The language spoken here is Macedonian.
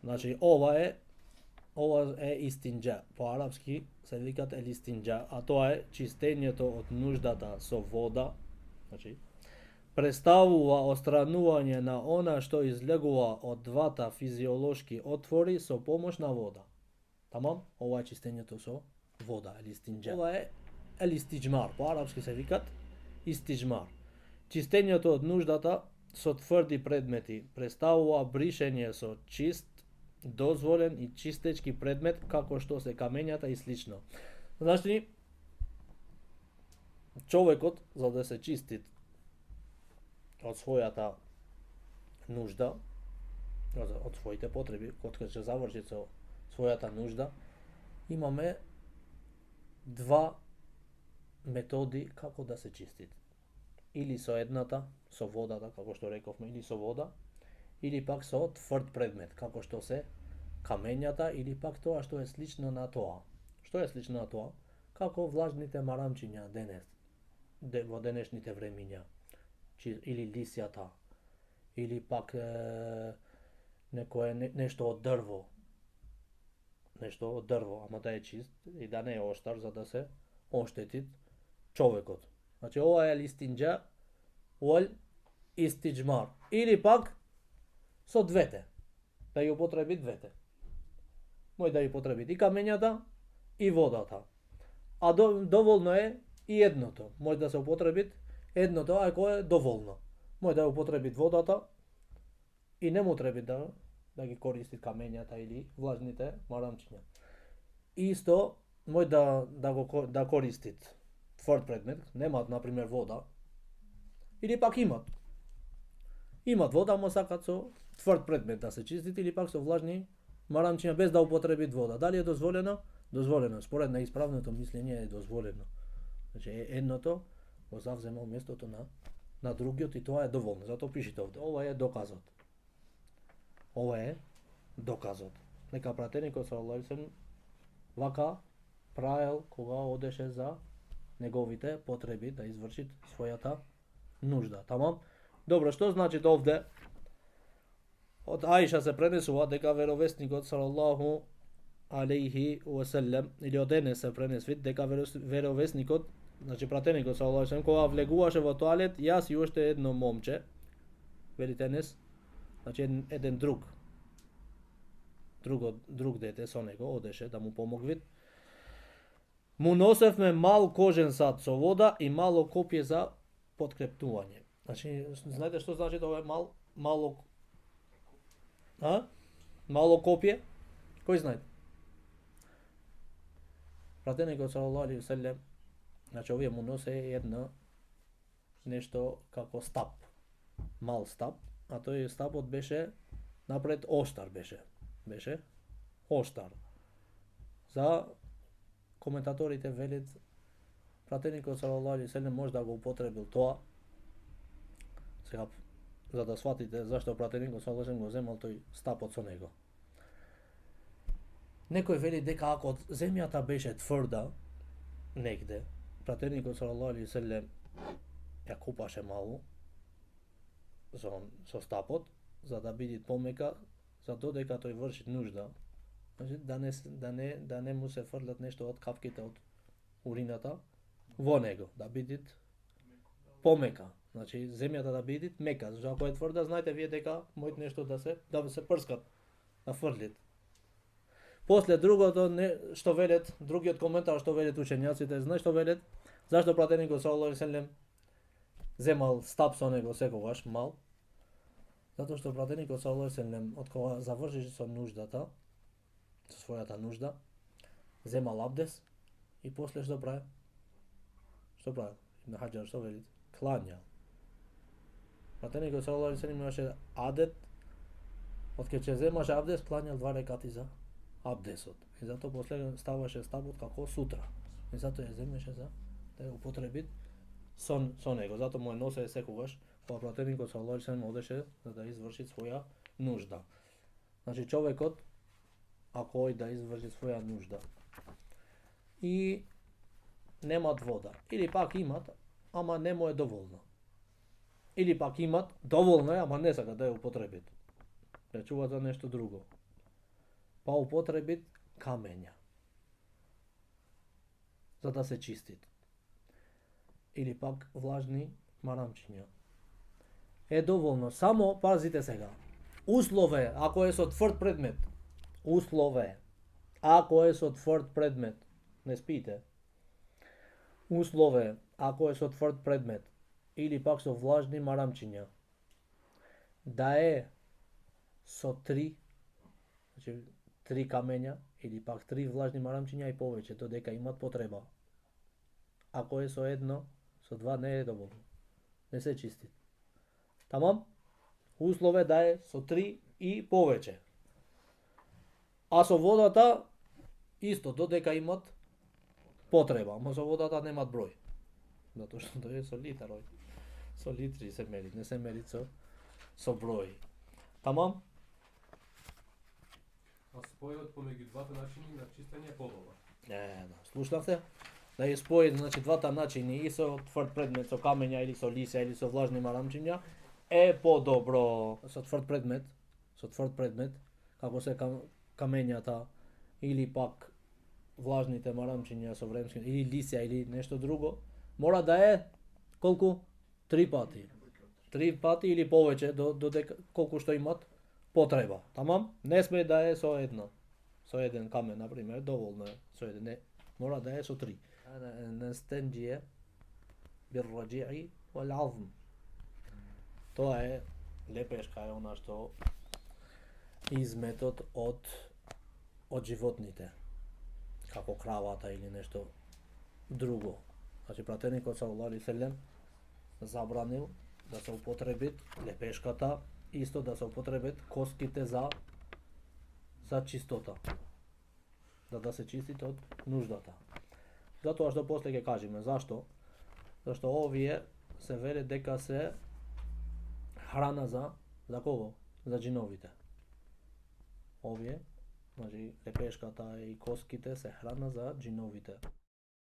Значи ова е истинџа. По арапски се викат елистинџа, а тоа е чистењето од нуждата со вода. Значи представува отстранување на она што излегува од двата физиолошки отвори со помош на вода. Тамам, ова е чистењето со вода, елистинџа. Ова е елистиџмар, по арапски се викат истиџмар. Чистењето од нуждата со тврди предмети представува бришење со чист, дозволен и чистечки предмет како што се камењата и слично. Значи, човекот за да се чисти од својата нужда, од своите потреби, кога ќе заврши со својата нужда, имаме два методи како да се чисти. Или со едната, со водата, како што рековме, или со вода, или пак со тврд предмет, како што се камењата, или пак тоа што е слично на тоа. Што е слично на тоа? Како влажните марамчиња денес, во денешните времиња, или лисјата, или пак некое нешто од дрво. Нешто од дрво, ама да е чист и да не е оштар за да се оштети човекот. Значи ова е листинџа, уол истиџмар. Или пак со двете. Да ја употреби двете. Може да ја употреби и камењата и водата. А доволно е и едното. Може да се употреби едното, ако е доволно. Може да ја употреби водата и не му треба да ги користи камењата или влажните марамчиња. Исто може да користит тврд предмет, немаат на пример вода, или пак имат вода, ама сакат со тврд предмет да се чистит, или пак со влажни марамчиња без да употребит вода. Дали е дозволено? Дозволено. Според неисправното мислење е дозволено. Значи едното го завзема местото на другиот и тоа е доволно. Затоа пишите овде. Ова е доказот. Ова е доказот. Нека пратеникот салаллаху алейхи ва салем вака правил кога одеше за неговите потреби да изврши својата нужда. Тамам? Добро, што значи овде? Од Аиша се пренесува дека веровесникот салаллаху алейхи ва салем, или од Енес се пренесува дека веровесникот, значи пратеникот салаллаху алейхи ва салем, кога влегуваше во тоалет, јас и уште едно момче, вели Енес, значи еден друг дете со него одеше да му помогне. Му носевме мал кожен сад со вода и мало копје за подкрепнување. Значи, знаете што значи тоа е мало копје? Кој знае? Пратеникот салаллаху алейхи ва салем, значи овие му носе едно нешто како стап. Мал стап, а тој стапот беше напред оштар беше оштар. За коментаторите велат пратеникот салаллаху алейхи ва салем може да го употребил тоа. Сега за да сватите зашто пратеникот салаллаху алейхи ва салем го земал тој стапот со него. Некој вели дека ако земјата беше тврда негде, пратеникот салаллаху алейхи ва салем ја копаше малку со стапот за да биде помека, за додека тој врши нужда. Значи да не му се фрлат нешто од капките од урината во него, да биде помека. Значи земјата да биде мека, зашто ако е тврда, знаете вие дека може нешто да се прскат, да фрлит. После другото што велат, другиот коментар што велат учењаците, знаеш што велат? Зашто пратеникот салаллаху алейхи ва салем земал стап со него секогаш мал? Затоа што пратеникот салаллаху алейхи ва салем од кога заврши со нуждата, со својата нужда, земал абдес и после што прави? Што прави? На хаџар што велит? Клања. Пратеникот салаллаху алейхи ва салем имаше адет, од кога ќе земаше абдес, клањал 2 рекати за абдесот. И затоа после ставаше стапот како сутра. И затоа ја земеше за да ја употреби со него. Затоа му ја носе секогаш, кога пратеникот салаллаху алейхи ва салем одеше за да изврши своја нужда. Значи човекот ако оди да изврши своја нужда и немат вода, или пак имат, ама не му е доволно. Или пак имат, доволно е, ама не сака да ја употребит. Речува за нешто друго. па употребит камења за да се чистит. Или пак влажни марамчиња. Е доволно. Само пазите сега. Услове, ако е со тврд предмет. Услове, ако е со тврд предмет. Не спите. Услове, ако е со тврд предмет. Или пак со влажни марамчиња. Да е со 3, значи 3 камења или пак 3 влажни марамчиња и повеќе, додека имат потреба. Ако е со едно, со 2 не е доволно. Не се чисти. Тамам? Услове да е со 3 и повеќе. А со водата исто, додека имат потреба, ама со водата немат број. Затоа што тоа е со литар, со литри се мери, не се мери со број. Тамам? А спојот помеѓу двата начини на чистење е подобар. Слушнавте? Да ја спои, значи, двата начини и со тврд предмет, со камења или со лисја или со влажни марамчиња е подобро. Со тврд предмет, како се камењата или пак влажните марамчиња со времски или лисја или нешто друго, мора да е колку? 3 пати. 3 пати или повеќе додека колку што имат потреба. Тамам? Не сме да е со едно. Со еден камен, например, доволно е со еден. Не, мора да е со 3. Настенџие бирраџи'i вал азм. Тоа е лепешка е она што изметот од животните, како кравата или нешто друго. Значи пратеникот саллаллаху алейхи ве селем забранил да се употребит лепешката, исто да се употребит коските за чистота. Да се чистит од нуждата. Затоа што после ќе кажеме зашто? Зашто овие се веле дека се храна за кого? За џиновите. Овие, значи лепешката и коските се храна за џиновите.